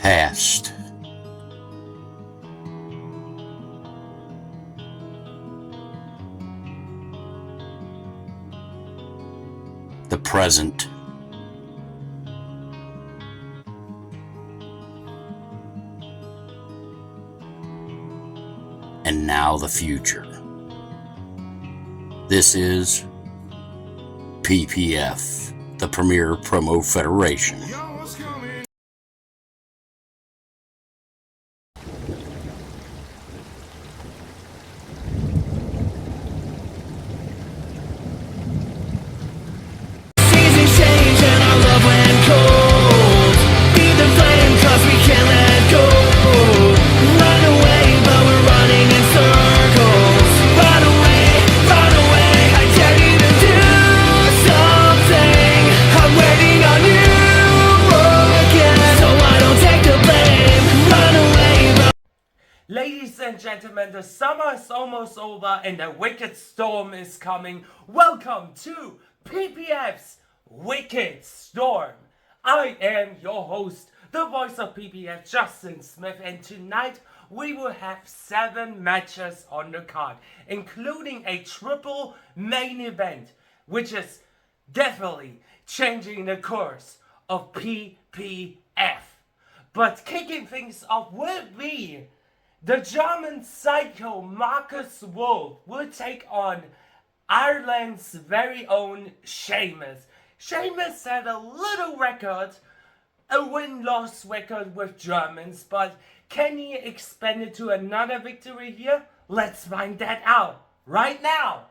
past, the present, and now the future. This is PPF, the Premier Promo Federation. Ladies and gentlemen, the summer is almost over and a wicked storm is coming. Welcome to PPF's Wicked Storm. I am your host, the voice of PPF, Justin Smith, and tonight we will have 7 matches on the card, including a triple main event, which is definitely changing the course of PPF. But kicking things off will be the German psycho Marcus Wolf will take on Ireland's very own Sheamus. Sheamus had a little record, a win-loss record with Germans, but can he expand it to another victory here? Let's find that out right now.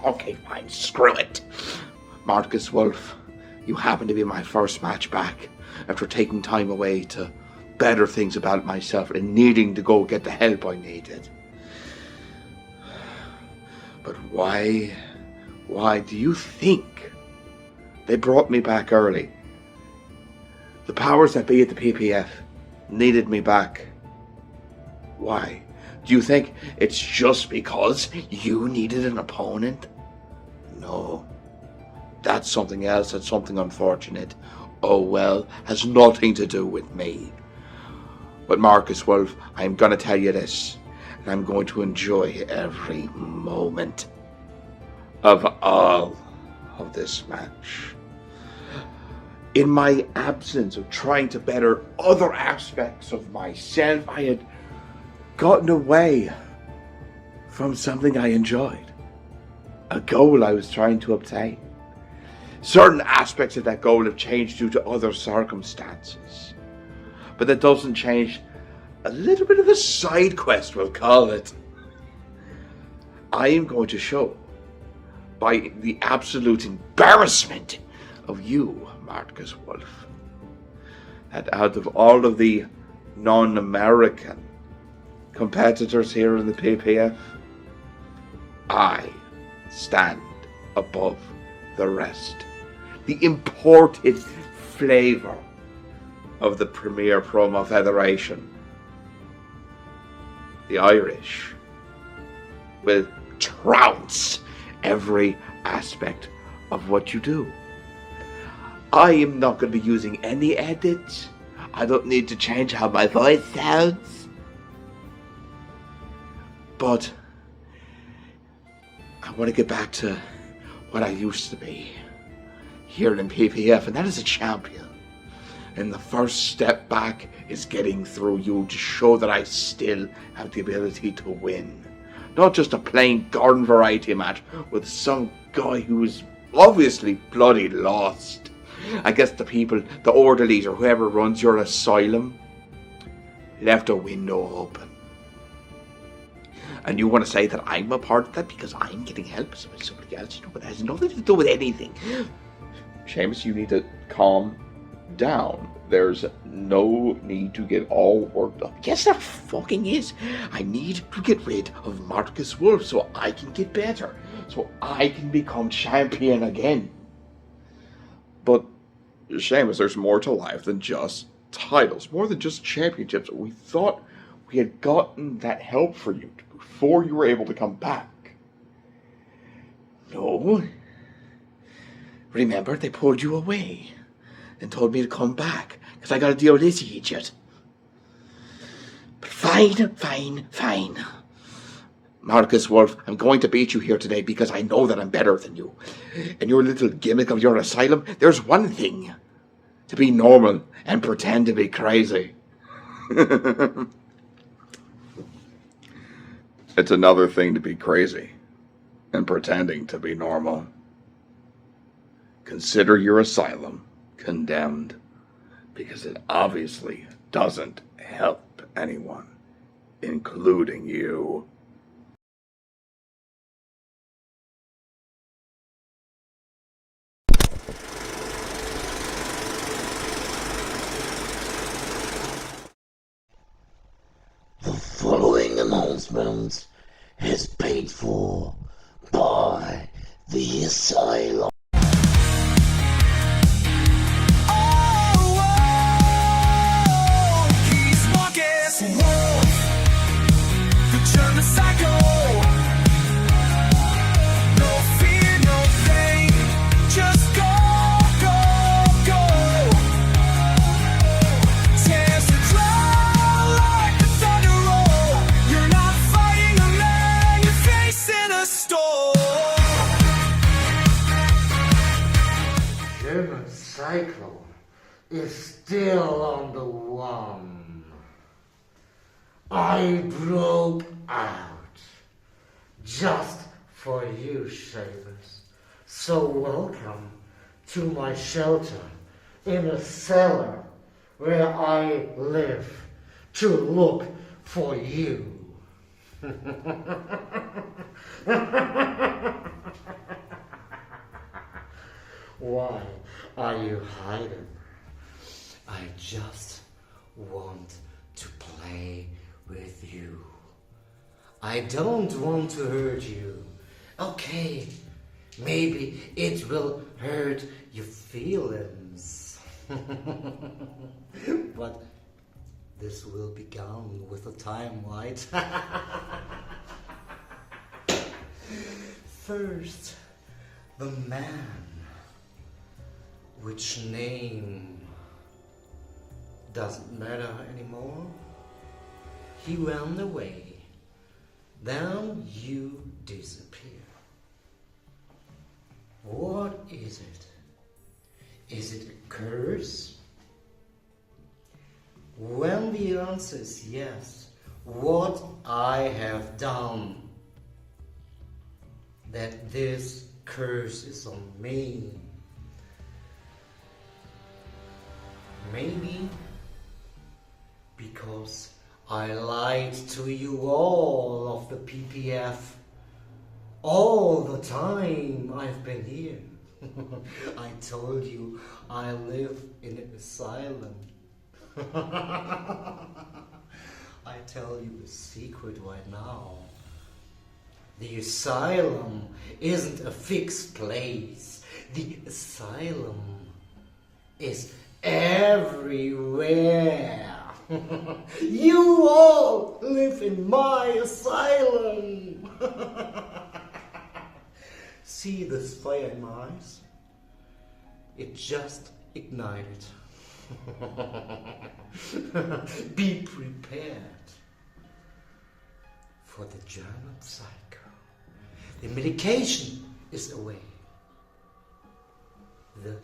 Okay, fine, screw it. Marcus Wolf, you happen to be my first match back after taking time away to better things about myself and needing to go get the help I needed. But why do you think they brought me back early? The powers that be at the PPF needed me back. Why? Do you think it's just because you needed an opponent? No. That's something else. That's something unfortunate. Oh well, has nothing to do with me. But Marcus Wolf, I'm going to tell you this, and I'm going to enjoy every moment of all of this match. In my absence of trying to better other aspects of myself, I had gotten away from something I enjoyed, a goal I was trying to obtain. Certain aspects of that goal have changed due to other circumstances, but that doesn't change a little bit of a side quest, we'll call it. I am going to show, by the absolute embarrassment of you, Marcus Wolf, that out of all of the non-American competitors here in the PPF, I stand above the rest. The imported flavour of the Premier Promo Federation. The Irish will trounce every aspect of what you do. I am not going to be using any edits. I don't need to change how my voice sounds. But I want to get back to what I used to be here in PPF, and that is a champion. And the first step back is getting through you to show that I still have the ability to win. Not just a plain garden variety match with some guy who is obviously bloody lost. I guess the people, the orderlies or whoever runs your asylum, left a window open. And you want to say that I'm a part of that because I'm getting help from somebody else? You know, but it has nothing to do with anything. Seamus, you need to calm down. There's no need to get all worked up. Yes, there fucking is. I need to get rid of Marcus Wolf so I can get better. So I can become champion again. But, Seamus, there's more to life than just titles. More than just championships. We thought we had gotten that help for you before you were able to come back. No. Remember, they pulled you away and told me to come back because I got to deal with this idiot. But fine. Marcus Wolf, I'm going to beat you here today because I know that I'm better than you. And your little gimmick of your asylum, there's one thing. To be normal and pretend to be crazy. It's another thing to be crazy and pretending to be normal. Consider your asylum condemned because it obviously doesn't help anyone, including you. The following announcement is paid for by the asylum. Cyclone is still on the one. I broke out just for you, Seamus. So welcome to my shelter in a cellar where I live to look for you. Why are you hiding? I just want to play with you. I don't want to hurt you. Okay, maybe it will hurt your feelings. But this will be gone with the time, right? First, the man. Which name doesn't matter anymore. He ran away. Then you disappear. What is it? Is it a curse? When the answer is yes, what I have done that this curse is on me. Maybe because I lied to you all of the PPF all the time I've been here. I told you I live in an asylum. I tell you a secret right now. The asylum isn't a fixed place. The asylum is everywhere. You all live in my asylum. See this fire in my eyes? It just ignited. Be prepared for the German psycho. The medication is away. The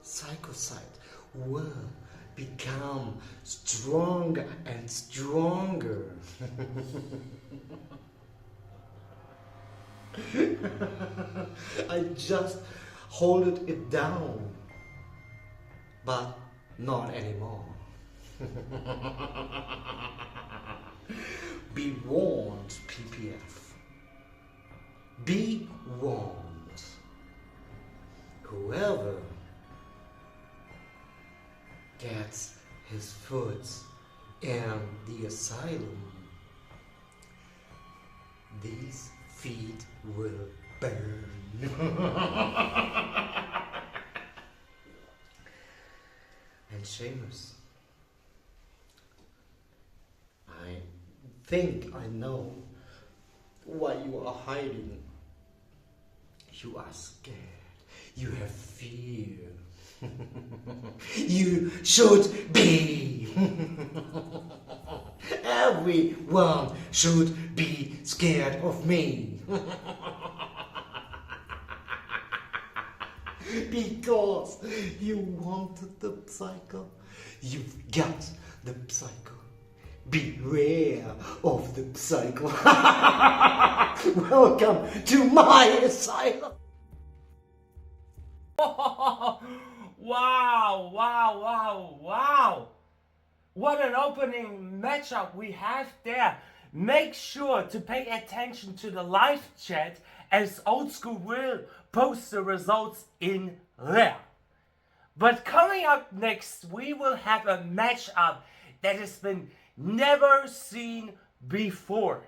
psychocyte will become stronger and stronger. I just hold it down but not anymore. Be warned, PPF. Be warned. Whoever gets his foot in the asylum, these feet will burn. And Seamus, I think I know why you are hiding. You are scared. You have fear. You should be. Everyone should be scared of me. Because you wanted the psycho. You've got the psycho. Beware of the psycho. Welcome to my asylum. Wow. What an opening matchup we have there. Make sure to pay attention to the live chat, as Old School will post the results in there. But coming up next, we will have a matchup that has been never seen before.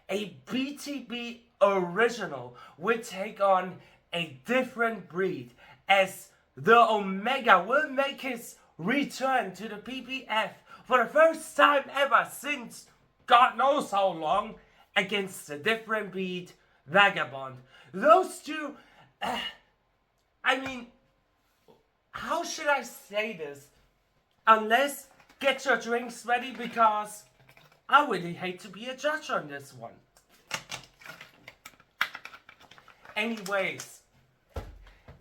A BTB original will take on a different breed, as the Omega will make his return to the PPF for the first time ever since God knows how long, against a different breed, Vagabond. Those two, how should I say this? Unless, get your drinks ready, because I really hate to be a judge on this one. Anyways,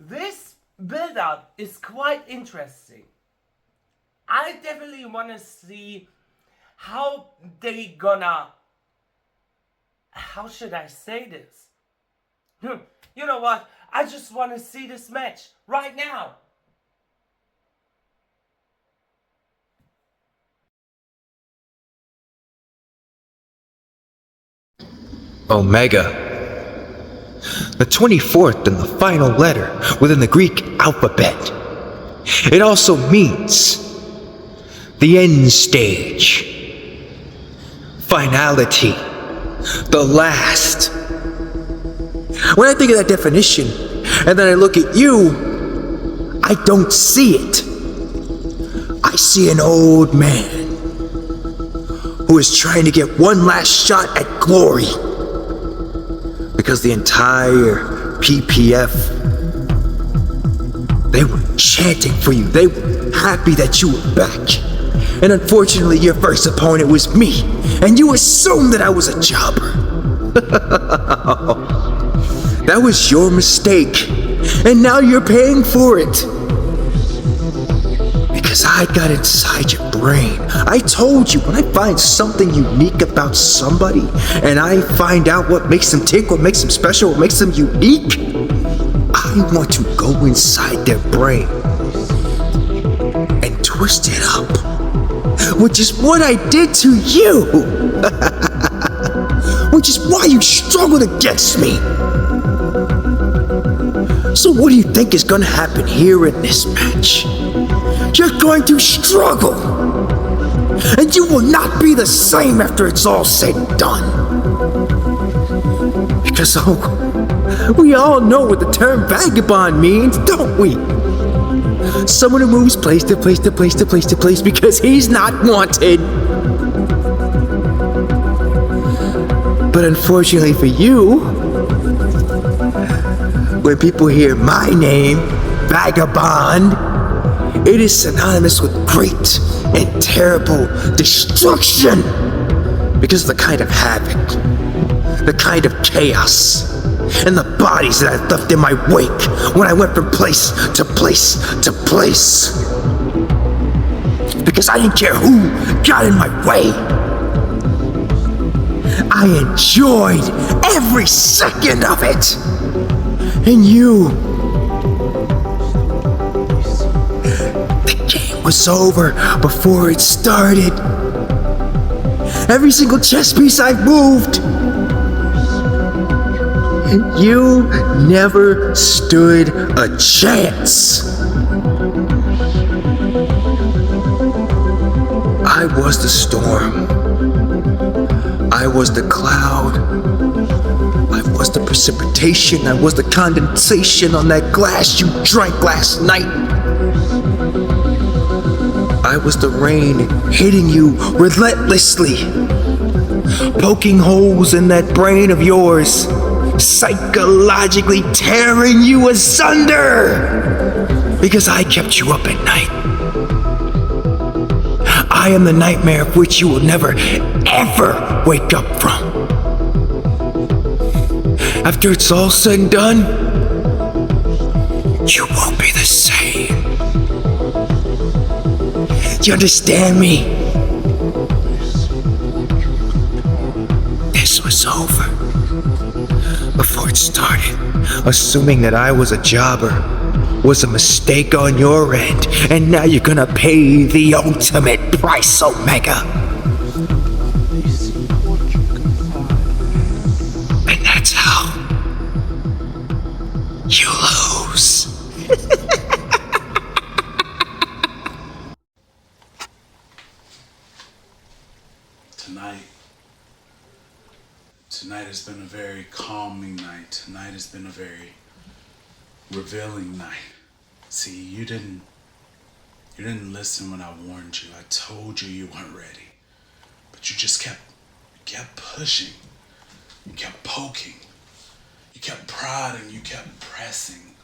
this build-up is quite interesting. I definitely want to see how they gonna... How should I say this? You know what? I just want to see this match right now. Omega. The 24th and the final letter within the Greek alphabet. It also means the end stage. Finality. The last. When I think of that definition, and then I look at you, I don't see it. I see an old man who is trying to get one last shot at glory. Because the entire PPF, they were chanting for you. They were happy that you were back. And unfortunately, your first opponent was me. And you assumed that I was a jobber. That was your mistake. And now you're paying for it. Because I got inside your brain. I told you, when I find something unique about somebody, and I find out what makes them tick, what makes them special, what makes them unique, I want to go inside their brain and twist it up. Which is what I did to you. Which is why you struggled against me. So what do you think is gonna happen here in this match? You're going to struggle. And you will not be the same after it's all said and done. Because, we all know what the term vagabond means, don't we? Someone who moves place to place to place to place to place because he's not wanted. But unfortunately for you, when people hear my name, Vagabond, it is synonymous with great and terrible destruction because of the kind of havoc, the kind of chaos, and the bodies that I left in my wake when I went from place to place to place. Because I didn't care who got in my way. I enjoyed every second of it. was over before it started. Every single chess piece I've moved. You never stood a chance. I was the storm. I was the cloud. I was the precipitation. I was the condensation on that glass you drank last night. I was the rain hitting you relentlessly, poking holes in that brain of yours, psychologically tearing you asunder because I kept you up at night. I am the nightmare of which you will never, ever wake up from. After it's all said and done, you won't be the same. You understand me? This was over before it started. Assuming that I was a jobber was a mistake on your end, and now you're gonna pay the ultimate price, Omega. And that's how you lose. Tonight has been a very calming night. Tonight has been a very revealing night. See, you didn't listen when I warned you. I told you weren't ready. But you just kept pushing. You kept poking. You kept prodding. You kept pressing.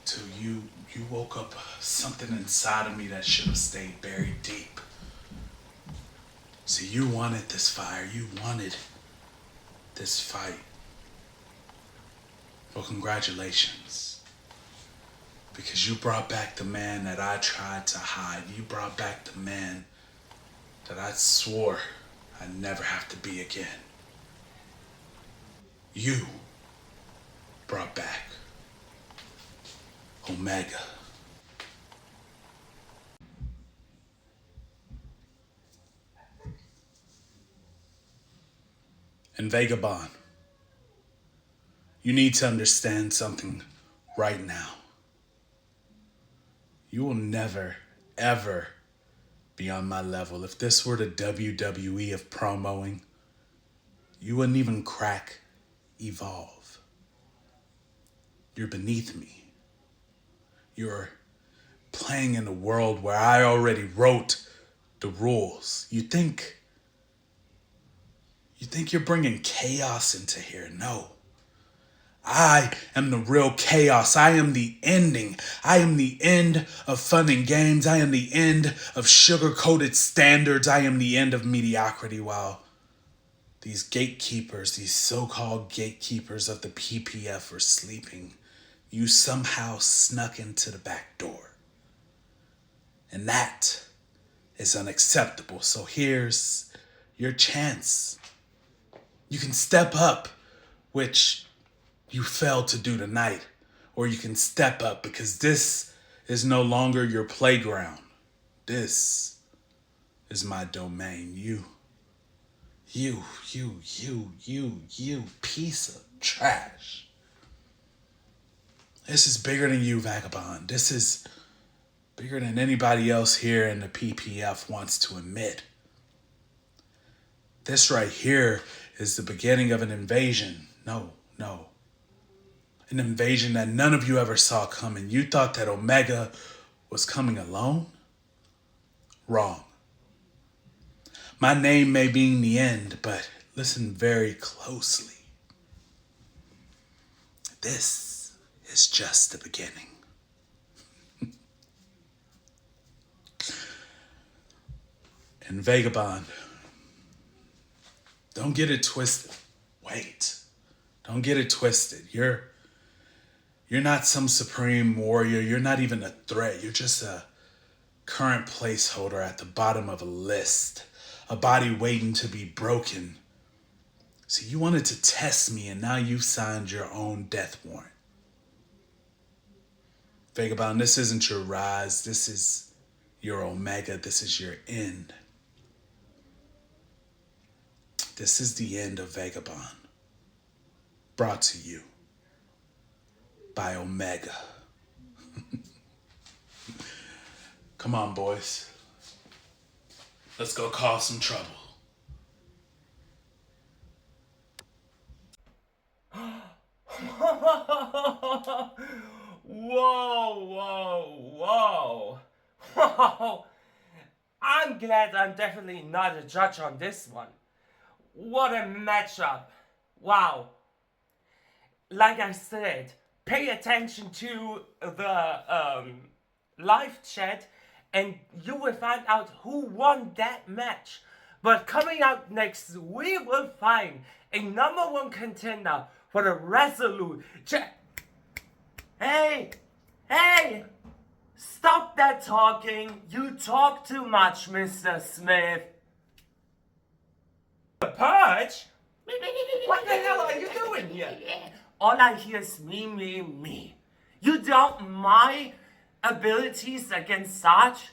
Till you woke up something inside of me that should have stayed buried deep. See, you wanted this fire. You wanted this fight. Well, congratulations. Because you brought back the man that I tried to hide. You brought back the man that I swore I'd never have to be again. You brought back Omega. And Vagabond, you need to understand something right now. You will never, ever be on my level. If this were the WWE of promoing, you wouldn't even crack Evolve. You're beneath me. You're playing in a world where I already wrote the rules. You think you're bringing chaos into here? No. I am the real chaos. I am the ending. I am the end of fun and games. I am the end of sugar-coated standards. I am the end of mediocrity, while these gatekeepers, these so-called gatekeepers of the PPF are sleeping. You somehow snuck into the back door. And that is unacceptable. So here's your chance. You can step up, which you failed to do tonight, or you can step up because this is no longer your playground. This is my domain. You piece of trash. This is bigger than you, Vagabond. This is bigger than anybody else here in the PPF wants to admit. This right here is the beginning of an invasion. No. An invasion that none of you ever saw coming. You thought that Omega was coming alone? Wrong. My name may be in the end, but listen very closely. This is just the beginning. And Vagabond, don't get it twisted. Wait. Don't get it twisted. You're not some supreme warrior. You're not even a threat. You're just a current placeholder at the bottom of a list. A body waiting to be broken. See, you wanted to test me, and now you've signed your own death warrant. Vagabond, this isn't your rise. This is You're Omega. This is your end. This is the end of Vagabond. Brought to you by Omega. Come on, boys. Let's go cause some trouble. Whoa. Whoa. I'm glad I'm definitely not a judge on this one. What a matchup. Wow. Like I said, pay attention to the live chat and you will find out who won that match. But coming out next, we will find a #1 contender for the Resolute Hey! Stop that talking. You talk too much, Mr. Smith. The Purge? What the hell are you doing here? All I hear is me. You doubt my abilities against Sarge?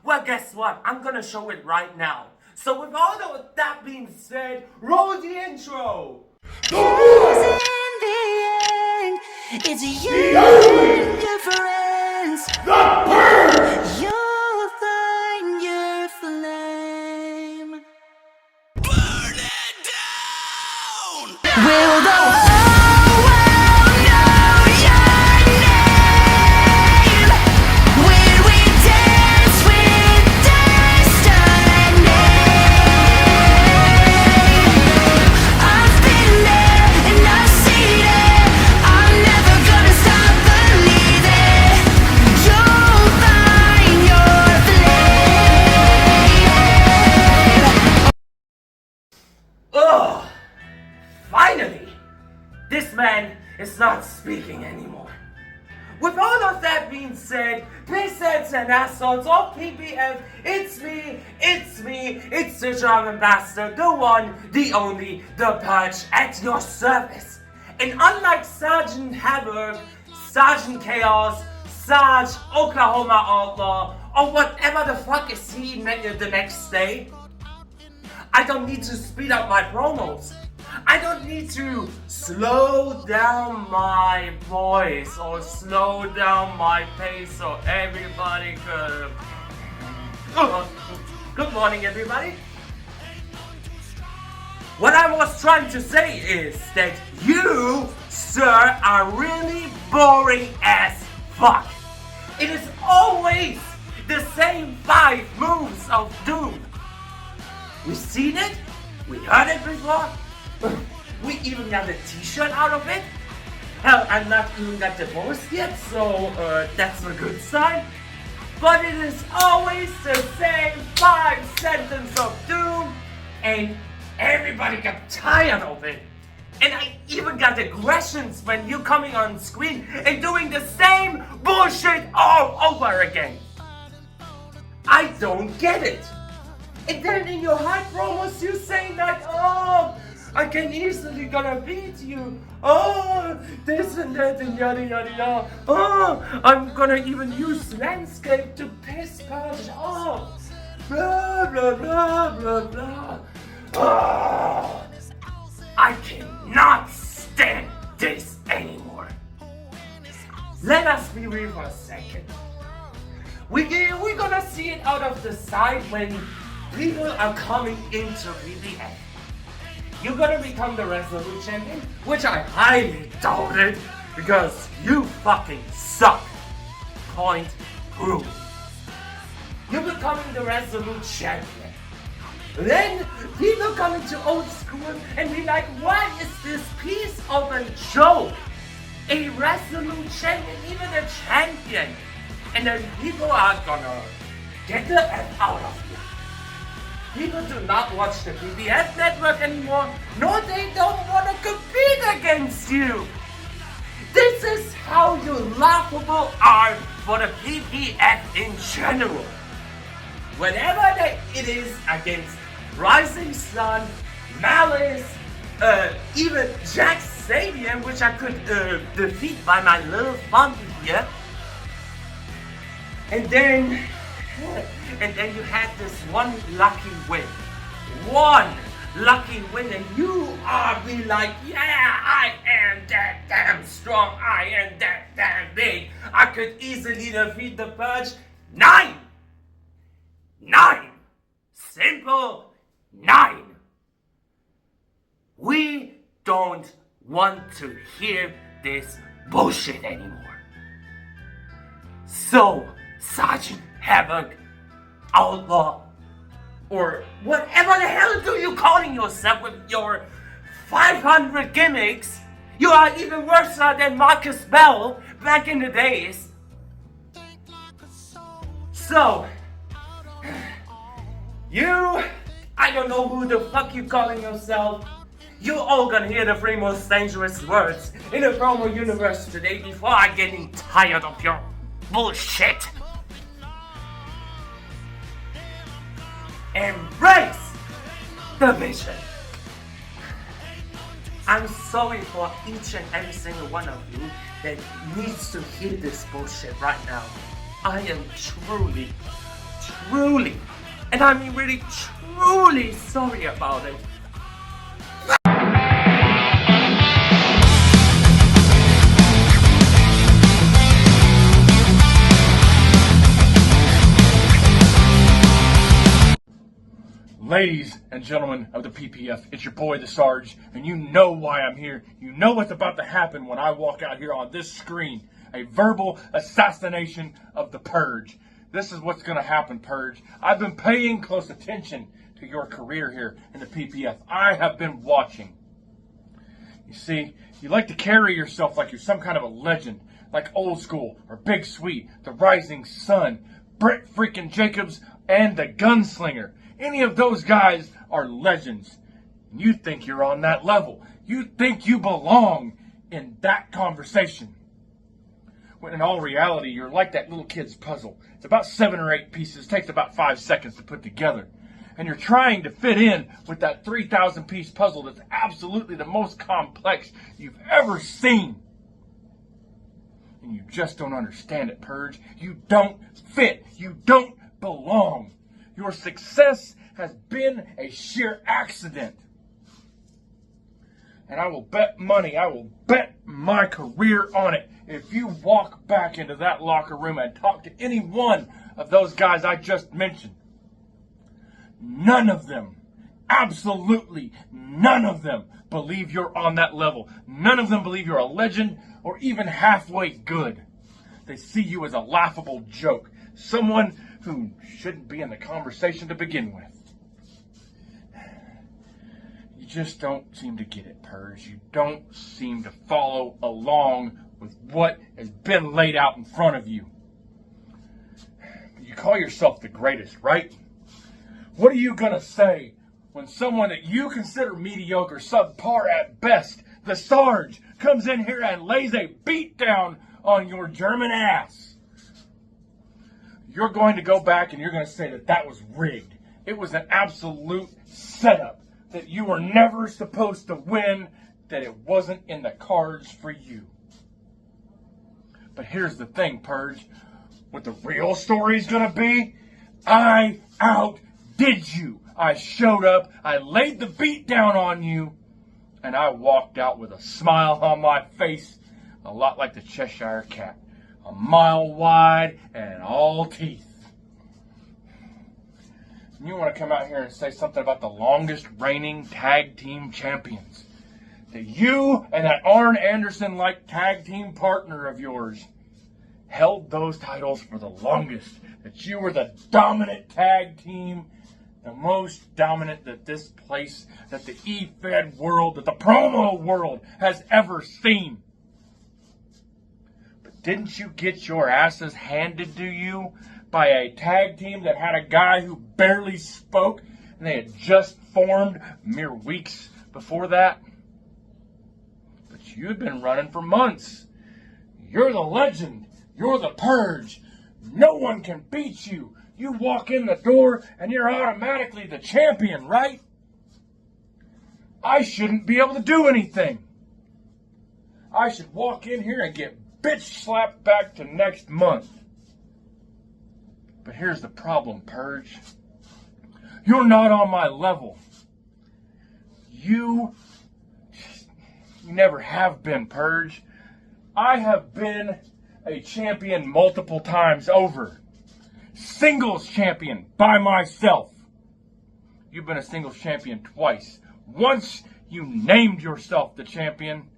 Well, guess what? I'm gonna show it right now. So with all of that being said, roll the intro! It's you and difference. The Purge! You'll find your flame. Burn it down! Will the whole world know your name? When we dance with destiny. I've been there and I've seen it. I'm never gonna stop believing. You'll find your flame. Ugh! Finally! This man is not speaking anymore. With all of that being said, pissheads and assholes of PPF, it's me, it's the German bastard, the one, the only, the Purge at your service. And unlike Sergeant Havoc, Sergeant Chaos, Sarge Oklahoma Outlaw, or whatever the fuck is he the next day, I don't need to speed up my promos. I don't need to slow down my voice or slow down my pace so everybody could... Good morning, everybody. What I was trying to say is that you, sir, are really boring as fuck. It is always the same 5 moves of doom. We've seen it, we heard it before, we even got a t-shirt out of it. Hell, I'm not even got divorced yet, so that's a good sign. But it is always the same 5 sentences of doom, and everybody got tired of it. And I even got aggressions when you coming on screen and doing the same bullshit all over again. I don't get it. And then in your hype promos you say like, oh, I can easily gonna beat you. Oh, this and that and yada yada yada. Oh, I'm gonna even use landscape to piss Purge off. Blah blah blah blah blah. Oh, I cannot stand this anymore. Let us be real for a second. We're gonna see it out of the side when people are coming into PPF. You're gonna become the Resolute Champion, which I highly doubt it, because you fucking suck. Point proof. You're becoming the Resolute Champion. Then people come into old school and be like, what is this piece of a joke? A Resolute Champion, even a champion. And then people are gonna get the F out of you. People do not watch the PPF network anymore. No, they don't want to compete against you. This is how you laughable are for the PPF in general. Whenever it is against Rising Sun, Malice, even Jack Sabian, which I could defeat by my little fun here. And then And then you had this one lucky win. One lucky win, and you are be like, yeah, I am that damn strong, I am that damn big. I could easily defeat the Purge. 9! Simple 9. We don't want to hear this bullshit anymore. So, Sergeant Havoc, Outlaw, or whatever the hell do you calling yourself with your 500 gimmicks? You are even worse than Marcus Bell back in the days. So, I don't know who the fuck you calling yourself. You all gonna hear the 3 most dangerous words in the promo universe today before I getting tired of your bullshit. Embrace the vision. I'm sorry for each and every single one of you that needs to hear this bullshit right now. I am truly, and I mean really truly sorry about it. Ladies and gentlemen of the PPF, it's your boy, the Sarge, and you know why I'm here. You know what's about to happen when I walk out here on this screen. A verbal assassination of the Purge. This is what's going to happen, Purge. I've been paying close attention to your career here in the PPF. I have been watching. You see, you like to carry yourself like you're some kind of a legend, like Old School or Big Sweet, the Rising Sun, Brett freaking Jacobs, and the Gunslinger. Any of those guys are legends. You think you're on that level. You think you belong in that conversation. When in all reality, you're like that little kid's puzzle. It's about 7 or 8 pieces. It takes about 5 seconds to put together. And you're trying to fit in with that 3,000 piece puzzle that's absolutely the most complex you've ever seen. And you just don't understand it, Purge. You don't fit. You don't belong. Your success has been a sheer accident. And I will bet money, I will bet my career on it. If you walk back into that locker room and talk to any one of those guys I just mentioned, none of them, absolutely none of them believe you're on that level. None of them believe you're a legend or even halfway good. They see you as a laughable joke. Someone who shouldn't be in the conversation to begin with. You just don't seem to get it, Purge. You don't seem to follow along with what has been laid out in front of you. You call yourself the greatest, right? What are you gonna say when someone that you consider mediocre, subpar at best, the Sarge, comes in here and lays a beat down on your German ass? You're going to go back and you're going to say that that was rigged. It was an absolute setup, that you were never supposed to win, that it wasn't in the cards for you. But here's the thing, Purge. What the real story's going to be, I outdid you. I showed up, I laid the beat down on you, and I walked out with a smile on my face, a lot like the Cheshire Cat. A mile wide and all teeth. And you want to come out here and say something about the longest reigning tag team champions. That you and that Arn Anderson-like tag team partner of yours held those titles for the longest. That you were the dominant tag team, the most dominant that this place, that the E-Fed world, that the promo world has ever seen. Didn't you get your asses handed to you by a tag team that had a guy who barely spoke and they had just formed mere weeks before that? But you'd been running for months. You're the legend. You're the Purge. No one can beat you. You walk in the door and you're automatically the champion, right? I shouldn't be able to do anything. I should walk in here and get bitch slapped back to next month. But here's the problem, Purge. You're not on my level. You never have been, Purge. I have been a champion multiple times over. Singles champion by myself. You've been a singles champion twice. Once you named yourself the champion.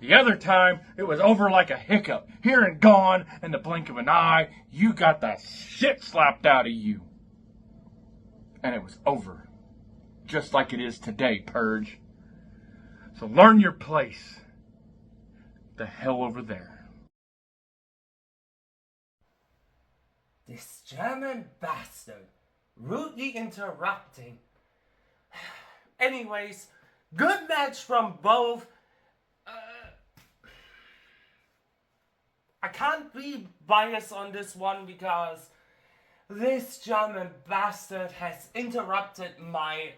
The other time, it was over like a hiccup. Here and gone in the blink of an eye. You got the shit slapped out of you. And it was over. Just like it is today, Purge. So learn your place. The hell over there. This German bastard rudely interrupting. Anyways, good match from both. I can't be biased on this one because this German bastard has interrupted my...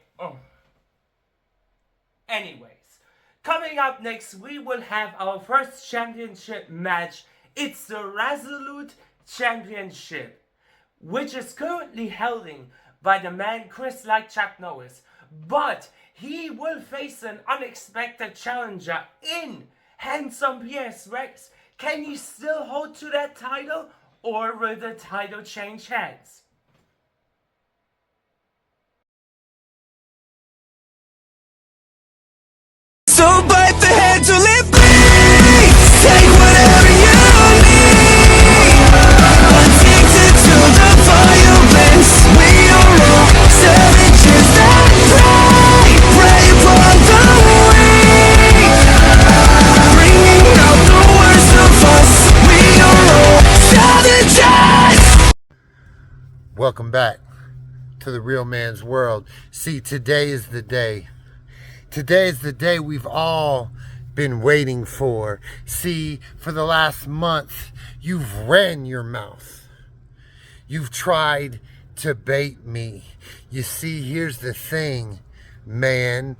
Anyways, coming up next, we will have our first championship match. It's the Resolute Championship, which is currently held by the man Chris like Chuck Norris. But he will face an unexpected challenger in Handsome PS Rex. Can he still hold to that title, or will the title change hands? So bite the head till it bleeds. Take whatever you need. Addicted to the violence. We are all savages that prey upon the weak. Bringing out the worst of us. We are all savages. Welcome back to the Real Man's World. See, today is the day. Today is the day we've all been waiting for. See, for the last month, you've ran your mouth. You've tried to bait me. You see, here's the thing, man.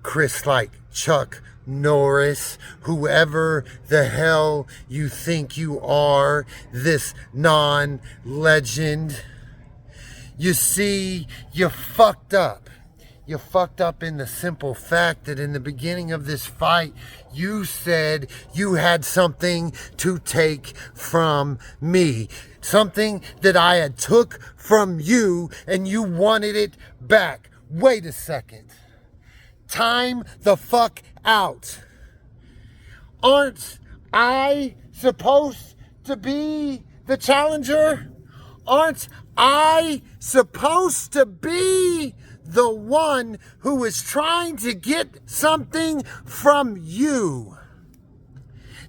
Chris like Chuck Norris, whoever the hell you think you are, this non-legend. You see, you fucked up. You fucked up in the simple fact that in the beginning of this fight, you said you had something to take from me. Something that I had took from you and you wanted it back. Wait a second. Time the fuck out. Aren't I supposed to be the challenger? Aren't I supposed to be the one who is trying to get something from you?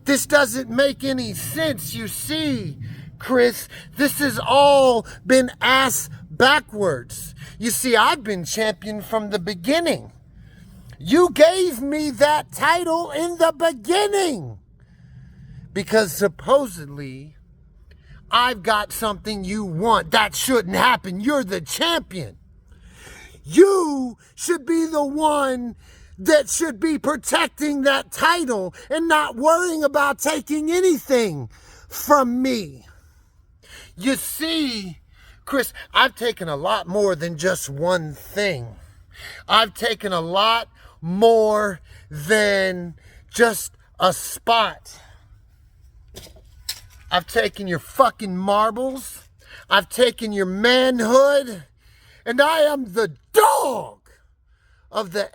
This doesn't make any sense. You see, Chris, this has all been ass backwards. You see, I've been champion from the beginning. You gave me that title in the beginning because supposedly I've got something you want. That shouldn't happen. You're the champion. You should be the one that should be protecting that title and not worrying about taking anything from me. You see, Chris, I've taken a lot more than just one thing. I've taken a lot more than just a spot. I've taken your fucking marbles. I've taken your manhood. And I am the dog of the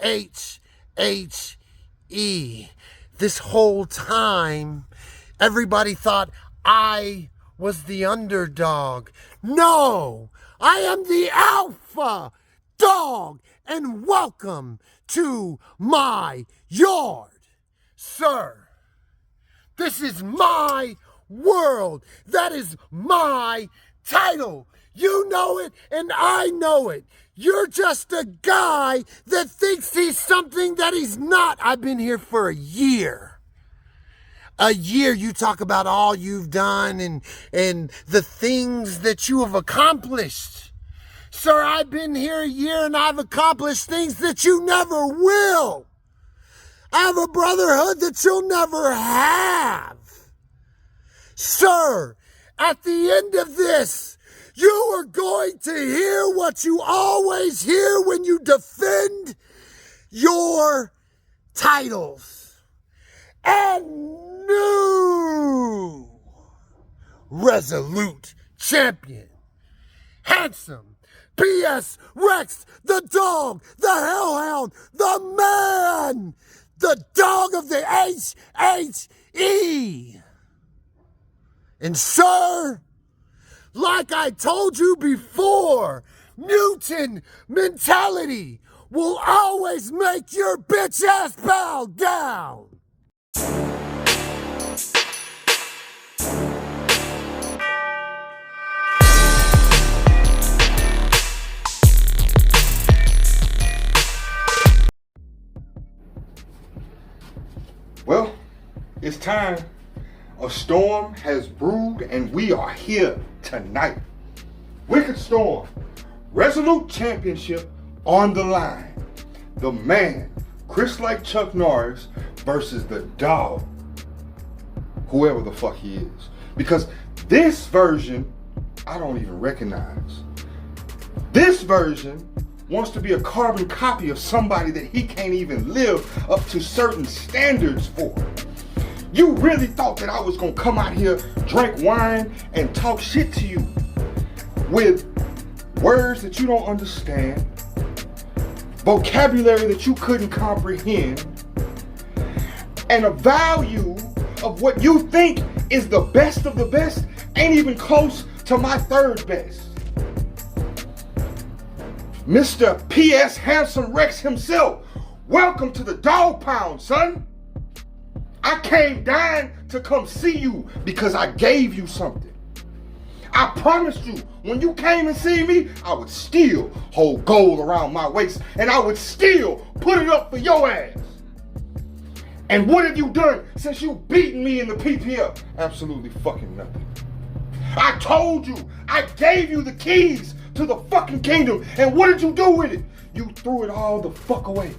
HHE. This whole time, everybody thought I was the underdog. No, I am the alpha dog. And welcome to my yard, sir. This is my world. That is my title. You know it, and I know it. You're just a guy that thinks he's something that he's not. I've been here for a year. A year. You talk about all you've done and the things that you have accomplished. Sir, I've been here a year and I've accomplished things that you never will. I have a brotherhood that you'll never have. Sir, at the end of this, You are going to hear what you always hear when you defend your titles. And new resolute champion, handsome PS Rex, the dog, the hellhound, the man, the dog of the HHE. And sir, like I told you before, mutant mentality will always make your bitch ass bow down. Well, it's time. A storm has brewed and we are here tonight. Wicked Storm, Resolute Championship on the line. The man, Chris like Chuck Norris versus the dog, whoever the fuck he is. Because this version, I don't even recognize. This version wants to be a carbon copy of somebody that he can't even live up to certain standards for. You really thought that I was gonna come out here, drink wine, and talk shit to you with words that you don't understand, vocabulary that you couldn't comprehend, and a value of what you think is the best of the best ain't even close to my third best. Mr. PS Handsome Rex himself, welcome to the dog pound, son. I came down to come see you because I gave you something. I promised you when you came and see me, I would still hold gold around my waist and I would still put it up for your ass. And what have you done since you beaten me in the PPF? Absolutely fucking nothing. I told you, I gave you the keys to the fucking kingdom, and what did you do with it? You threw it all the fuck away.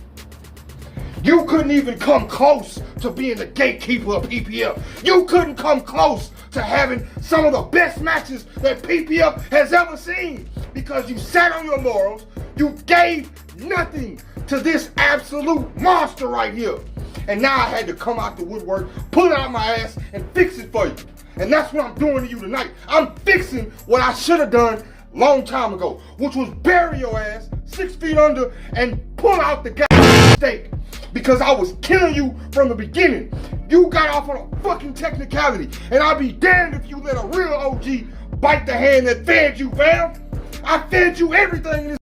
You couldn't even come close to being the gatekeeper of PPF. You couldn't come close to having some of the best matches that PPF has ever seen because you sat on your laurels, you gave nothing to this absolute monster right here. And now I had to come out the woodwork, pull it out my ass, and fix it for you. And that's what I'm doing to you tonight. I'm fixing what I should have done long time ago, which was bury your ass 6 feet under and pull out the goddamn stake. Because I was killing you from the beginning. You got off on a fucking technicality, and I'll be damned if you let a real OG bite the hand that fed you, fam. I fed you everything in this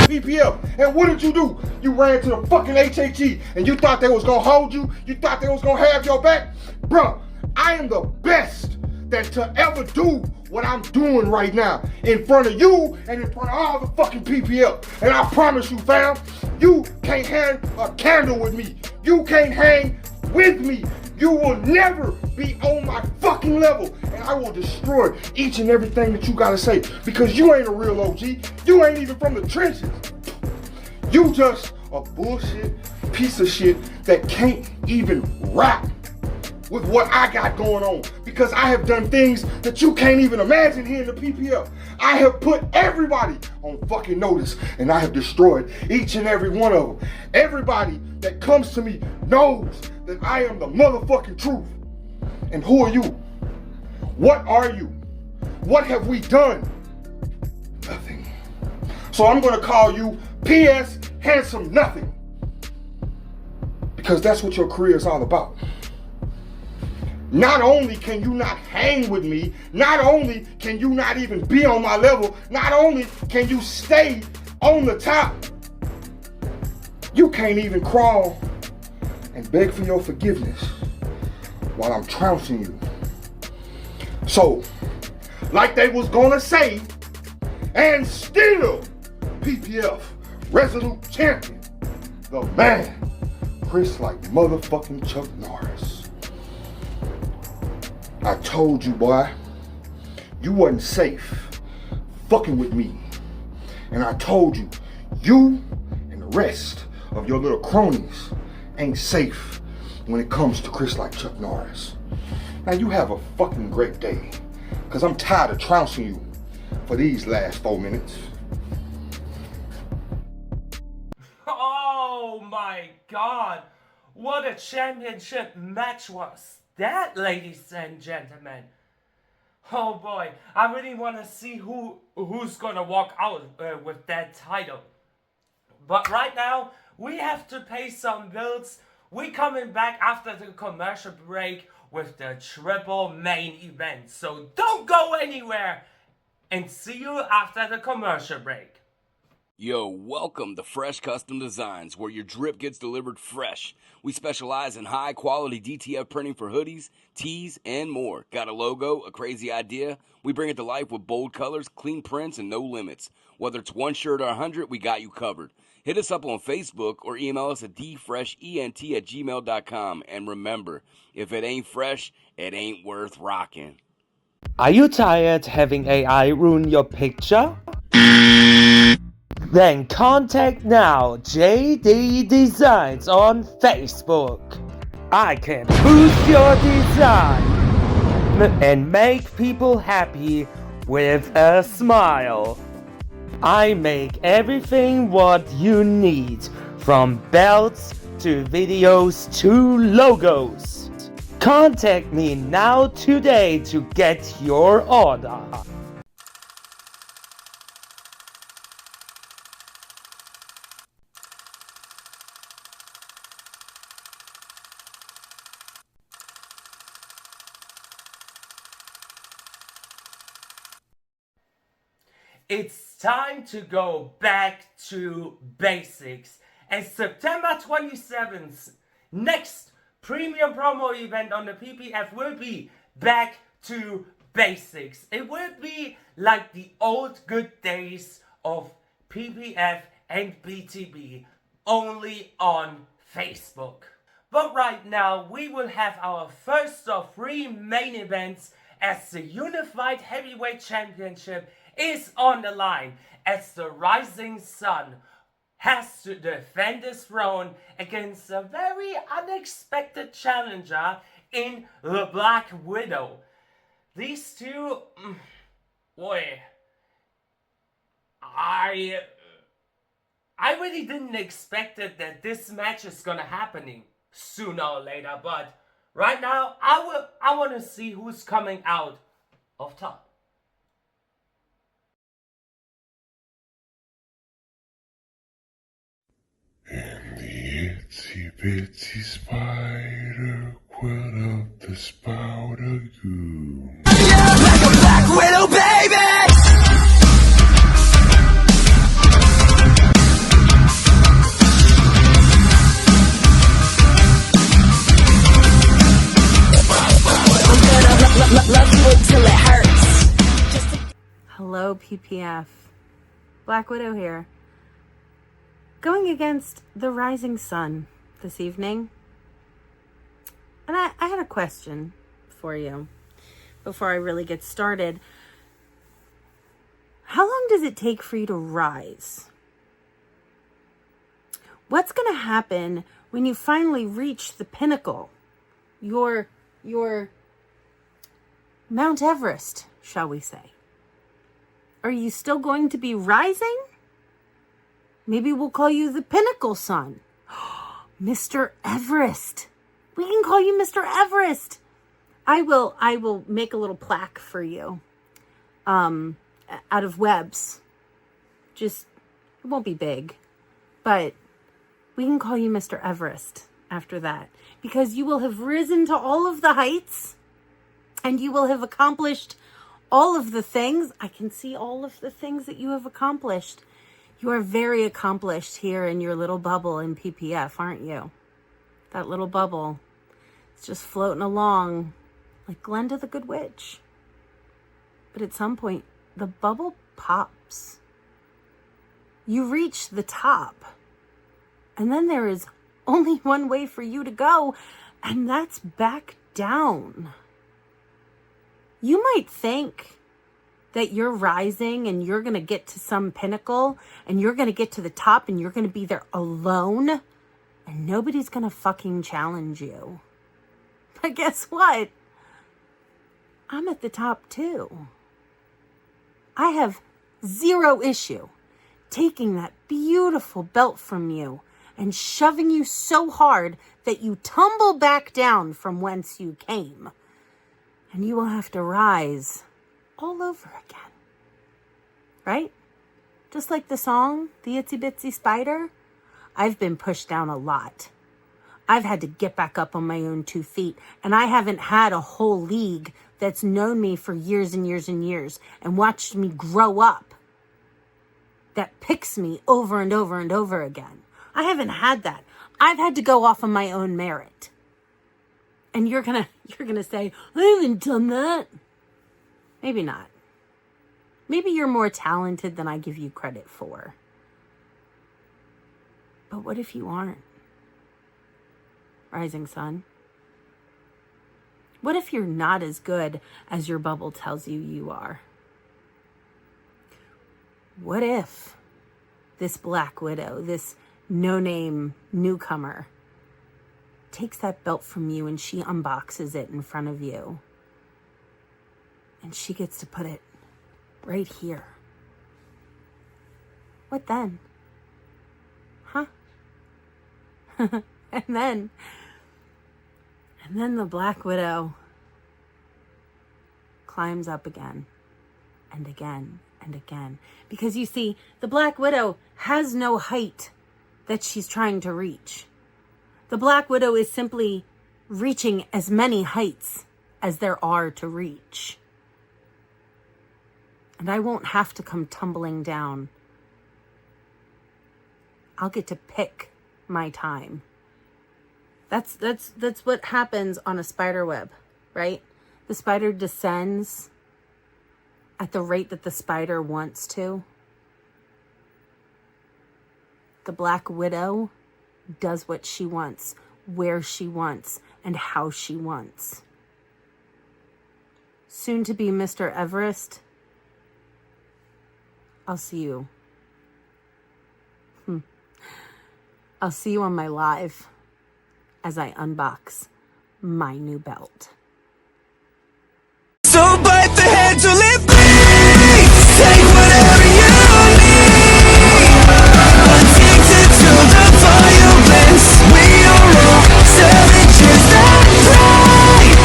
PPF, and what did you do? You ran to the fucking HHE, and you thought they was gonna hold you? You thought they was gonna have your back? Bruh, I am the best that to ever do what I'm doing right now in front of you and in front of all the fucking PPF. And I promise you, fam, you can't hang a candle with me. You can't hang with me. You will never be on my fucking level, and I will destroy each and everything that you gotta say because you ain't a real OG. You ain't even from the trenches. You just a bullshit piece of shit that can't even rap with what I got going on because I have done things that you can't even imagine here in the PPF. I have put everybody on fucking notice and I have destroyed each and every one of them. Everybody that comes to me knows that I am the motherfucking truth. And who are you? What are you? What have we done? Nothing. So I'm gonna call you PS Handsome Nothing because that's what your career is all about. Not only can you not hang with me, not only can you not even be on my level, not only can you stay on the top, you can't even crawl and beg for your forgiveness while I'm trouncing you. So, like they was gonna say, and still, PPF Resolute Champion, the man, Chris like motherfucking Chuck Norris. I told you, boy, you wasn't safe fucking with me. And I told you, you and the rest of your little cronies ain't safe when it comes to Chris like Chuck Norris. Now you have a fucking great day, because I'm tired of trouncing you. for these last 4 minutes. Oh my god! What a championship match was that, ladies and gentlemen. Oh boy, I really want to see who's gonna walk out with that title. But right now, we have to pay some bills. We coming back after the commercial break with the triple main event. So don't go anywhere and see you after the commercial break. Yo, welcome to Fresh Custom Designs, where your drip gets delivered fresh. We specialize in high-quality DTF printing for hoodies, tees, and more. Got a logo, a crazy idea? We bring it to life with bold colors, clean prints, and no limits. Whether it's one shirt or 100, we got you covered. Hit us up on Facebook or email us at dfreshent@gmail.com. And remember, if it ain't fresh, it ain't worth rocking. Are you tired having AI ruin your picture? Then contact now JD Designs on Facebook. I can boost your design and make people happy with a smile. I make everything what you need, from belts to videos to logos. Contact me now today to get your order. It's time to go back to basics. And September 27th, next premium promo event on the PPF will be back to basics. It will be like the old good days of PPF and BTB, only on Facebook. But right now, we will have our first of 3 main events as the Unified Heavyweight Championship is on the line, as the Rising Sun has to defend his throne against a very unexpected challenger in the Black Widow. These two, boy, I really didn't expect it that this match is gonna happen sooner or later, but right now I want to see who's coming out of top. And the itsy bitsy spider quit up the spout of goo. Yeah, like a Black Widow, baby! Love you till it hurts. Hello, PPF. Black Widow here. Going against the Rising Sun this evening. And I had a question for you before I really get started. How long does it take for you to rise? What's going to happen when you finally reach the pinnacle? Your Mount Everest, shall we say? Are you still going to be rising? Maybe we'll call you the Pinnacle Sun. Mr. Everest. We can call you Mr. Everest. I will make a little plaque for you. Out of webs. Just, it won't be big. But we can call you Mr. Everest after that. Because you will have risen to all of the heights. And you will have accomplished all of the things. I can see all of the things that you have accomplished. You are very accomplished here in your little bubble in PPF, aren't you? That little bubble. It's just floating along like Glenda the Good Witch. But at some point, the bubble pops. You reach the top. And then there is only one way for you to go, and that's back down. You might think that you're rising and you're going to get to some pinnacle and you're going to get to the top and you're going to be there alone and nobody's going to fucking challenge you. But guess what? I'm at the top too. I have zero issue taking that beautiful belt from you and shoving you so hard that you tumble back down from whence you came. And you will have to rise all over again. Right? Just like the song, The Itsy Bitsy Spider. I've been pushed down a lot. I've had to get back up on my own 2 feet. And I haven't had a whole league that's known me for years and years and years and watched me grow up that picks me over and over and over again. I haven't had that. I've had to go off on my own merit. And you're gonna say, I haven't done that. Maybe not. Maybe you're more talented than I give you credit for. But what if you aren't? Rising sun. What if you're not as good as your bubble tells you you are? What if this Black Widow, this no-name newcomer, takes that belt from you and she unboxes it in front of you? And she gets to put it right here. What then? Huh? And then the Black Widow climbs up again and again and again. Because you see, the Black Widow has no height that she's trying to reach. The Black Widow is simply reaching as many heights as there are to reach. And I won't have to come tumbling down. I'll get to pick my time. That's what happens on a spider web, right? The spider descends at the rate that the spider wants to. The Black Widow does what she wants, where she wants, and how she wants. Soon to be Mr. Everest, I'll see you. I'll see you on my live as I unbox my new belt. So bite the hand to live free. Take whatever you need. Addicted to the violence. We are all savages that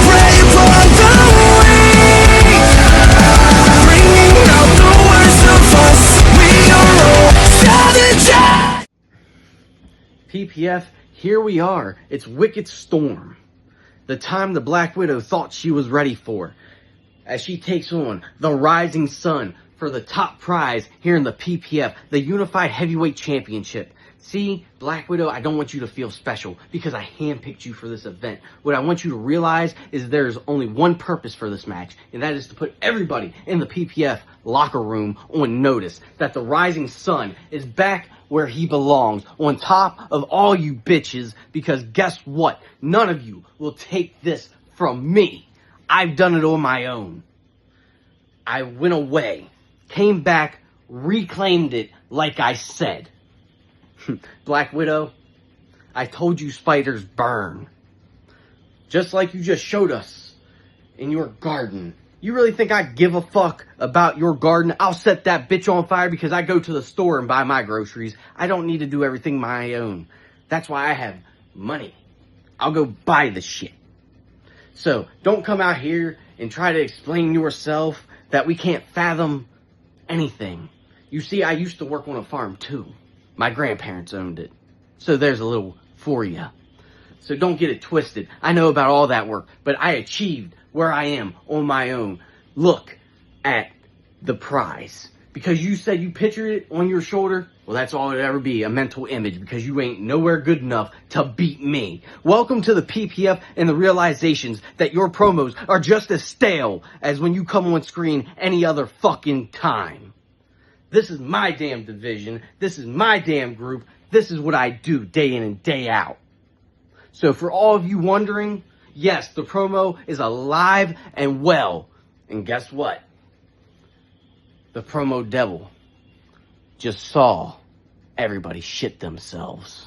prey upon the weak. Bringing out the worst of us. We are all savages. PPF, here we are. It's Wicked Storm. The time the Black Widow thought she was ready for, as she takes on the Rising Sun for the top prize here in the PPF, the Unified Heavyweight Championship. See, Black Widow, I don't want you to feel special because I handpicked you for this event. What I want you to realize is there's only one purpose for this match, and that is to put everybody in the PPF locker room on notice that the Rising Sun is back where he belongs, on top of all you bitches, because guess what? None of you will take this from me. I've done it on my own. I went away, came back, reclaimed it like I said. Black Widow, I told you spiders burn. Just like you just showed us in your garden. You really think I give a fuck about your garden? I'll set that bitch on fire because I go to the store and buy my groceries. I don't need to do everything my own. That's why I have money. I'll go buy the shit. So, don't come out here and try to explain yourself that we can't fathom anything. You see, I used to work on a farm too. My grandparents owned it. So there's a little for you. So don't get it twisted. I know about all that work, but I achieved where I am on my own. Look at the prize. Because you said you pictured it on your shoulder, well, that's all it'll ever be, a mental image, because you ain't nowhere good enough to beat me. Welcome to the PPF and the realizations that your promos are just as stale as when you come on screen any other fucking time. This is my damn division. This is my damn group. This is what I do day in and day out. So for all of you wondering, yes, the promo is alive and well. And guess what? The promo devil just saw everybody shit themselves.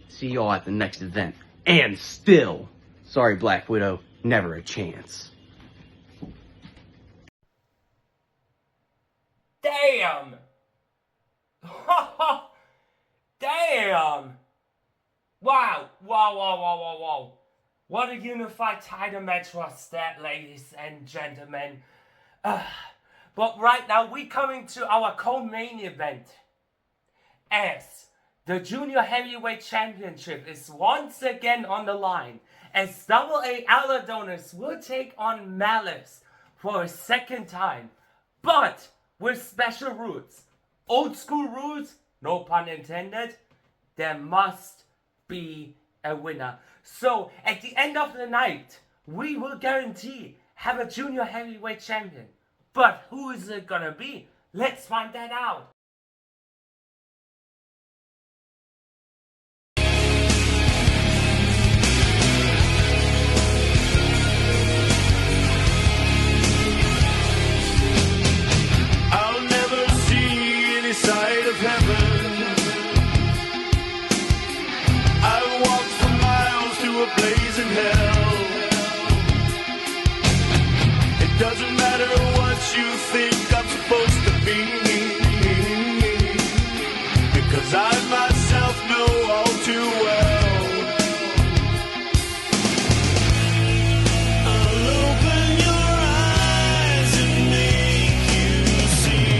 See y'all at the next event. And still, sorry Black Widow, never a chance. Damn! Damn! Wow. What a unified title match was that, ladies and gentlemen. But right now, we're coming to our co-main event. As the Junior Heavyweight Championship is once again on the line, as AA Aladonis will take on Malice for a second time, but with special rules. Old school rules, no pun intended. There must be a winner. So at the end of the night, we will guarantee have a Junior Heavyweight Champion. But who is it gonna be? Let's find that out. I'll never see any side of heaven. I've walked for miles to a blazing hell. It doesn't matter what you think I'm supposed to be, because I myself know all too well. I'll open your eyes and make you see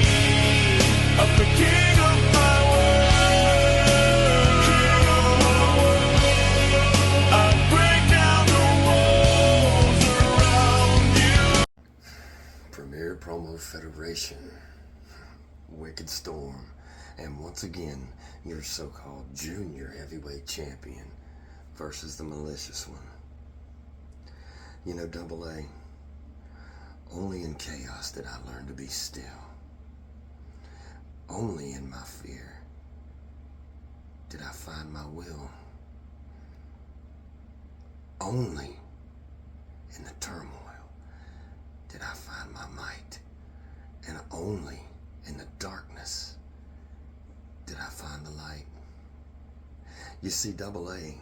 I'm the king of my world. I'll break down the walls around you. Premier Promo Federation, Wicked Storm, and once again, your so-called Junior Heavyweight Champion versus the malicious one. You know, AA, only in chaos did I learn to be still. Only in my fear did I find my will. Only in the turmoil did I find my might. And only in the darkness did I find the light. You see, AA,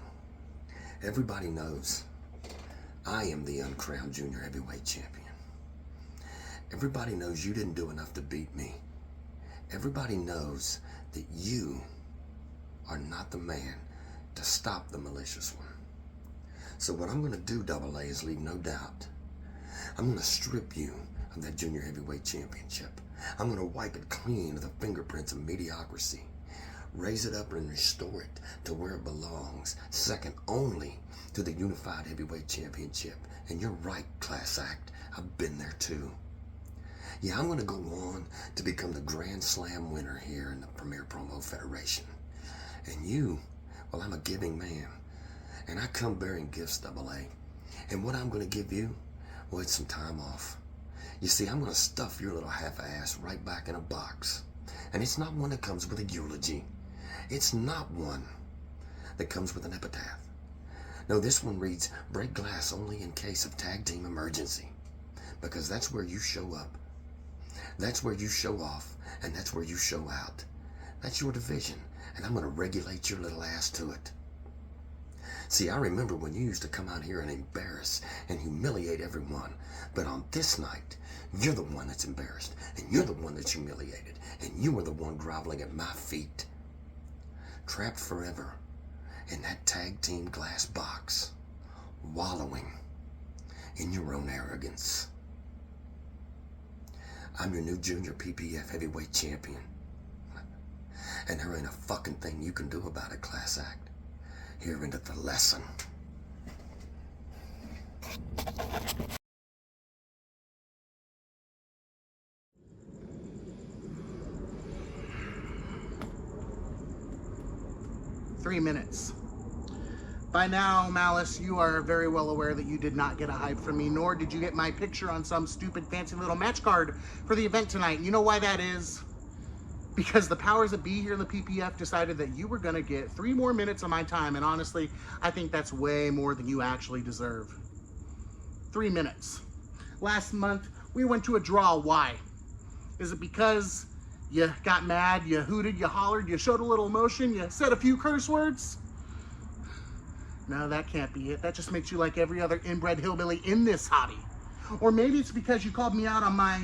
everybody knows I am the uncrowned Junior Heavyweight Champion. Everybody knows you didn't do enough to beat me. Everybody knows that you are not the man to stop the malicious one. So what I'm going to do, AA, is leave no doubt. I'm going to strip you of that Junior Heavyweight Championship. I'm going to wipe it clean of the fingerprints of mediocrity. Raise it up and restore it to where it belongs, second only to the Unified Heavyweight Championship. And you're right, class act. I've been there too. Yeah, I'm going to go on to become the Grand Slam winner here in the Premier Promo Federation. And you, well, I'm a giving man. And I come bearing gifts, AA. And what I'm going to give you, well, it's some time off. You see, I'm going to stuff your little half-ass right back in a box. And it's not one that comes with a eulogy. It's not one that comes with an epitaph. No, this one reads, break glass only in case of tag team emergency. Because that's where you show up. That's where you show off. And that's where you show out. That's your division. And I'm going to regulate your little ass to it. See, I remember when you used to come out here and embarrass and humiliate everyone. But on this night, you're the one that's embarrassed. And you're the one that's humiliated. And you are the one groveling at my feet. Trapped forever in that tag team glass box. Wallowing in your own arrogance. I'm your new Junior PPF Heavyweight Champion. And there ain't a fucking thing you can do about it, class act. Here into the lesson. Three minutes. By now, Malice, you are very well aware that you did not get a hype from me, nor did you get my picture on some stupid fancy little match card for the event tonight. You know why that is? Because the powers that be here in the PPF decided that you were going to get 3 more minutes of my time, and honestly, I think that's way more than you actually deserve. 3 minutes. Last month, we went to a draw. Why? Is it because you got mad, you hooted, you hollered, you showed a little emotion, you said a few curse words? No, that can't be it. That just makes you like every other inbred hillbilly in this hobby. Or maybe it's because you called me out on my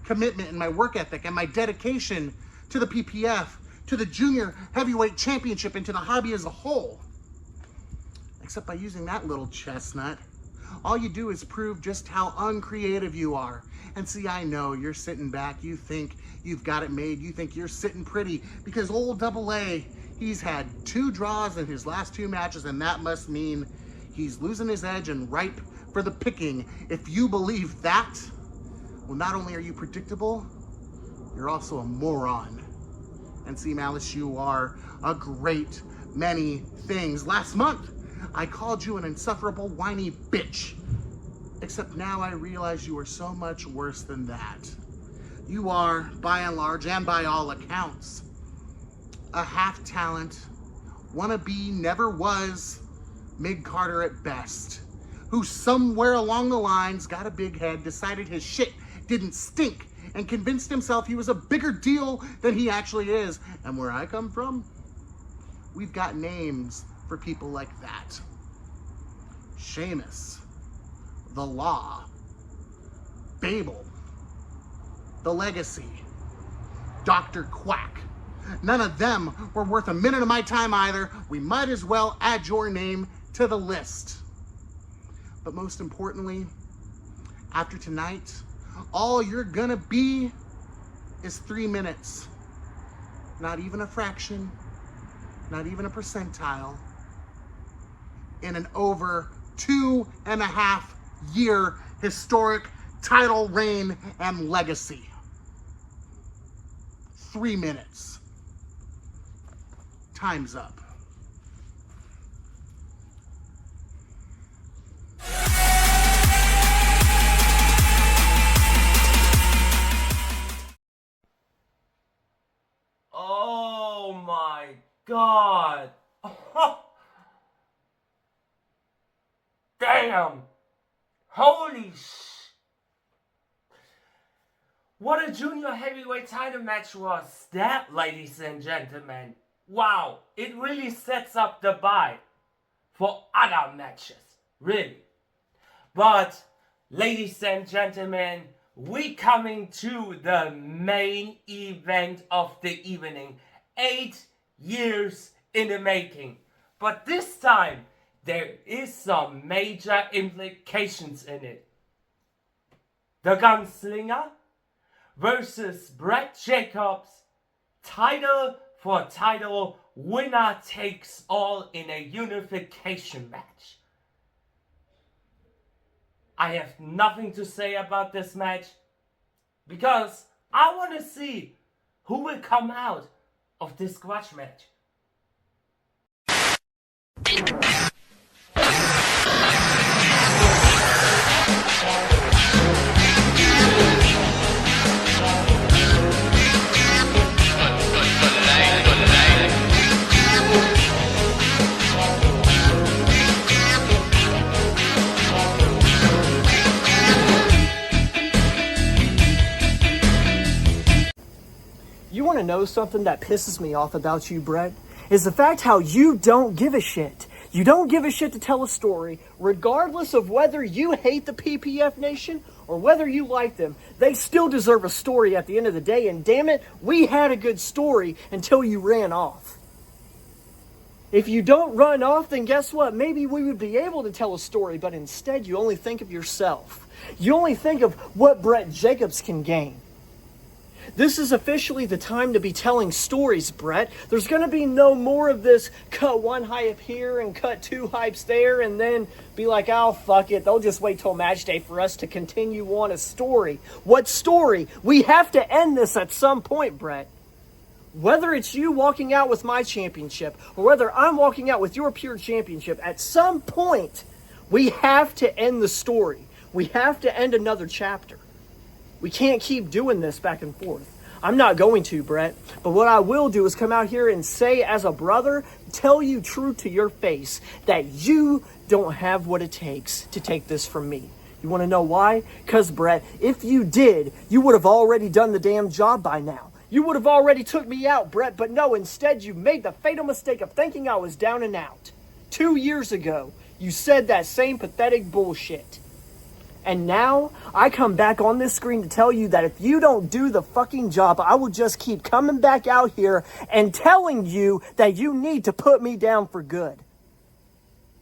commitment and my work ethic and my dedication to the PPF, to the junior heavyweight championship, and to the hobby as a whole. Except by using that little chestnut, all you do is prove just how uncreative you are. And see, I know you're sitting back, you think you've got it made, you think you're sitting pretty, because old Double A, he's had 2 draws in his last 2 matches, and that must mean he's losing his edge and ripe for the picking. If you believe that, well, not only are you predictable, you're also a moron. And see, Malice, you are a great many things. Last month, I called you an insufferable, whiny bitch. Except now I realize you are so much worse than that. You are, by and large, and by all accounts, a half-talent, wannabe, never was, mid-carder at best, who somewhere along the lines got a big head, decided his shit didn't stink, and convinced himself he was a bigger deal than he actually is. And where I come from, we've got names for people like that. Seamus, The Law, Babel, The Legacy, Dr. Quack. None of them were worth a minute of my time either. We might as well add your name to the list. But most importantly, after tonight, all you're gonna be is 3 minutes. Not even a fraction, not even a percentile, in an over 2.5 year historic title reign and legacy. 3 minutes. Time's up. Oh my God. Damn. Holy sh. What a junior heavyweight title match was that, ladies and gentlemen. Wow, it really sets up the vibe for other matches, really. But, ladies and gentlemen, we coming to the main event of the evening. 8 years in the making. But this time, there is some major implications in it. The Gunslinger versus Brett Jacobs, title for title, winner takes all in a unification match. I have nothing to say about this match because I want to see who will come out of this squash match. You want to know something that pisses me off about you, Brett? Is the fact how you don't give a shit. You don't give a shit to tell a story, regardless of whether you hate the PPF Nation or whether you like them. They still deserve a story at the end of the day, and damn it, we had a good story until you ran off. If you don't run off, then guess what? Maybe we would be able to tell a story, but instead you only think of yourself. You only think of what Brett Jacobs can gain. This is officially the time to be telling stories, Brett. There's going to be no more of this cut 1 hype here and cut 2 hypes there and then be like, oh, fuck it. They'll just wait till match day for us to continue on a story. What story? We have to end this at some point, Brett. Whether it's you walking out with my championship or whether I'm walking out with your pure championship, at some point, we have to end the story. We have to end another chapter. We can't keep doing this back and forth. I'm not going to, Brett. But what I will do is come out here and say as a brother, tell you true to your face that you don't have what it takes to take this from me. You want to know why? Because, Brett, if you did, you would have already done the damn job by now. You would have already took me out, Brett. But no, instead you made the fatal mistake of thinking I was down and out. 2 years ago, you said that same pathetic bullshit. And now, I come back on this screen to tell you that if you don't do the fucking job, I will just keep coming back out here and telling you that you need to put me down for good.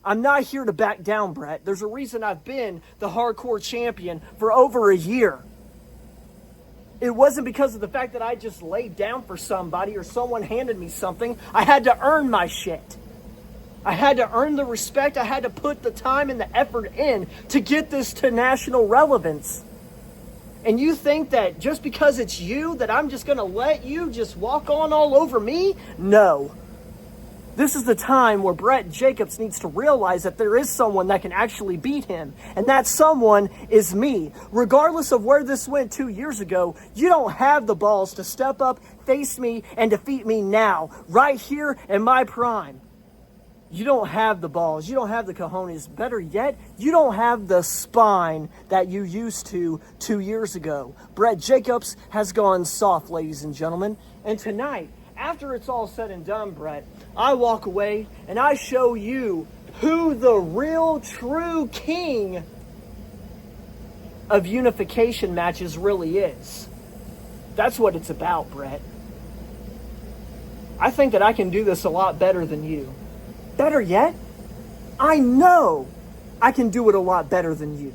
I'm not here to back down, Brett. There's a reason I've been the hardcore champion for over a year. It wasn't because of the fact that I just laid down for somebody or someone handed me something. I had to earn my shit. I had to earn the respect. I had to put the time and the effort in to get this to national relevance. And you think that just because it's you that I'm just going to let you just walk on all over me? No. This is the time where Brett Jacobs needs to realize that there is someone that can actually beat him. And that someone is me. Regardless of where this went 2 years ago, you don't have the balls to step up, face me, and defeat me now. Right here in my prime. You don't have the balls. You don't have the cojones. Better yet, you don't have the spine that you used to 2 years ago. Brett Jacobs has gone soft, ladies and gentlemen. And tonight, after it's all said and done, Brett, I walk away and I show you who the real true king of unification matches really is. That's what it's about, Brett. I think that I can do this a lot better than you. Better yet, I know I can do it a lot better than you.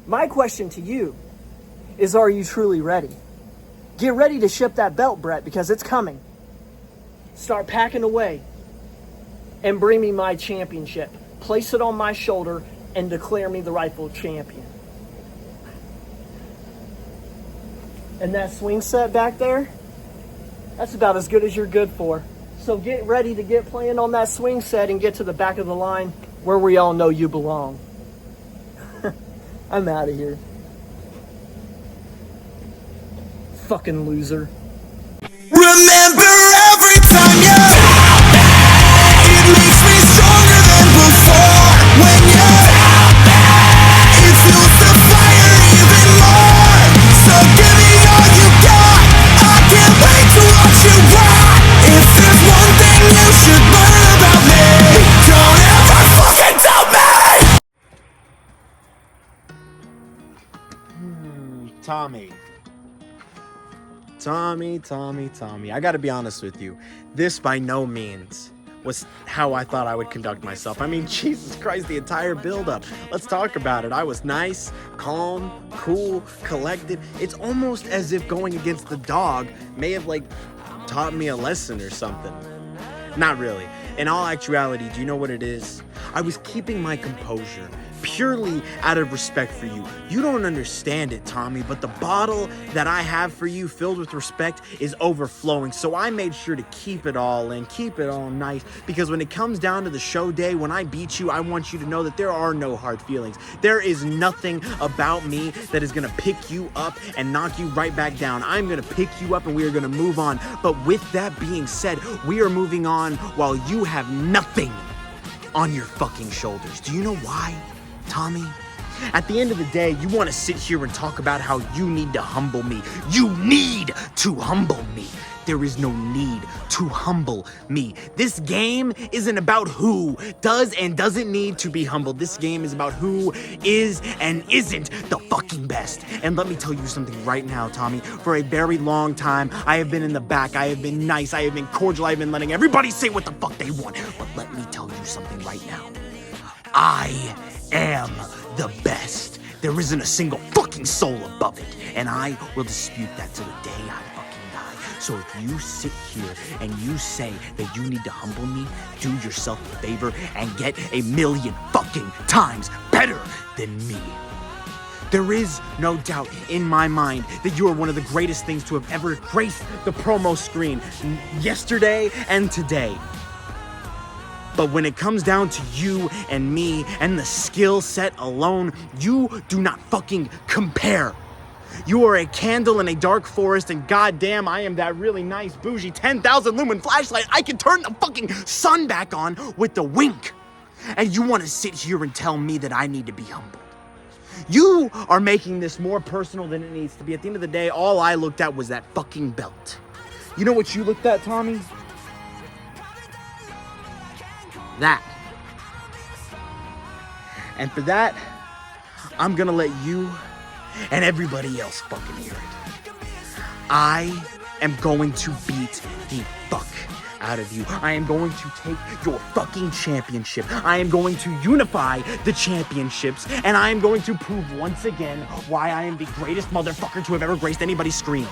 My question to you is, are you truly ready? Get ready to ship that belt, Brett, because it's coming. Start packing away and bring me my championship. Place it on my shoulder and declare me the rightful champion. And that swing set back there, that's about as good as you're good for. So get ready to get playing on that swing set and get to the back of the line where we all know you belong. I'm out of here. Fucking loser. Remember every time you tell me, it makes me stronger than before. When you tell me, it fuels the fire even more. So give me all you got. I can't wait to watch you rock. If there's one thing you should learn about me, don't ever fucking tell me. Tommy. I gotta be honest with you. This by no means was how I thought I would conduct myself. I mean, Jesus Christ, the entire build-up. Let's talk about it. I was nice, calm, cool, collected. It's almost as if going against the dog may have, taught me a lesson or something. Not really. In all actuality, do you know what it is? I was keeping my composure purely out of respect for you. You don't understand it, Tommy, but the bottle that I have for you filled with respect is overflowing. So I made sure to keep it all in, keep it all nice, because when it comes down to the show day, when I beat you, I want you to know that there are no hard feelings. There is nothing about me that is gonna pick you up and knock you right back down. I'm gonna pick you up and we are gonna move on. But with that being said, we are moving on while you have nothing on your fucking shoulders. Do you know why, Tommy? At the end of the day, you want to sit here and talk about how you need to humble me. You need to humble me. There is no need to humble me. This game isn't about who does and doesn't need to be humbled. This game is about who is and isn't the fucking best. And let me tell you something right now, Tommy. For a very long time, I have been in the back. I have been nice. I have been cordial. I have been letting everybody say what the fuck they want. But let me tell you something right now. I am the best. There isn't a single fucking soul above it. And I will dispute that till the day I fucking die. So if you sit here and you say that you need to humble me, do yourself a favor and get a million fucking times better than me. There is no doubt in my mind that you are one of the greatest things to have ever graced the promo screen yesterday and today. But when it comes down to you and me and the skill set alone, you do not fucking compare. You are a candle in a dark forest, and goddamn, I am that really nice, bougie 10,000 lumen flashlight. I can turn the fucking sun back on with the wink. And you want to sit here and tell me that I need to be humbled. You are making this more personal than it needs to be. At the end of the day, all I looked at was that fucking belt. You know what you looked at, Tommy? That. And for that, I'm gonna let you and everybody else fucking hear it. I am going to beat the fuck out of you. I am going to take your fucking championship. I am going to unify the championships, and I am going to prove once again why I am the greatest motherfucker to have ever graced anybody's screens.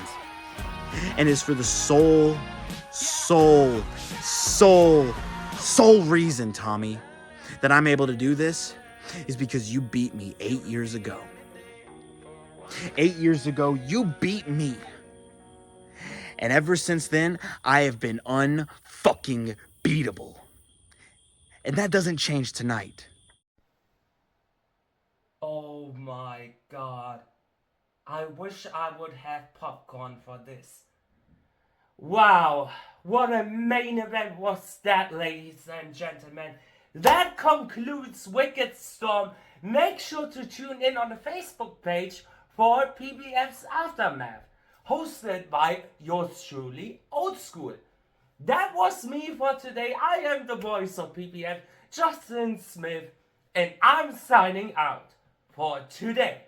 And it's for the sole reason, Tommy, that I'm able to do this is because you beat me 8 years ago. 8 years ago, you beat me. And ever since then, I have been unfucking beatable. And that doesn't change tonight. Oh my god. I wish I would have popcorn for this. Wow, what a main event was that, ladies and gentlemen. That concludes Wicked Storm. Make sure to tune in on the Facebook page for PPF's Aftermath, hosted by yours truly, Old School. That was me for today. I am the voice of PPF, Justin Smith, and I'm signing out for today.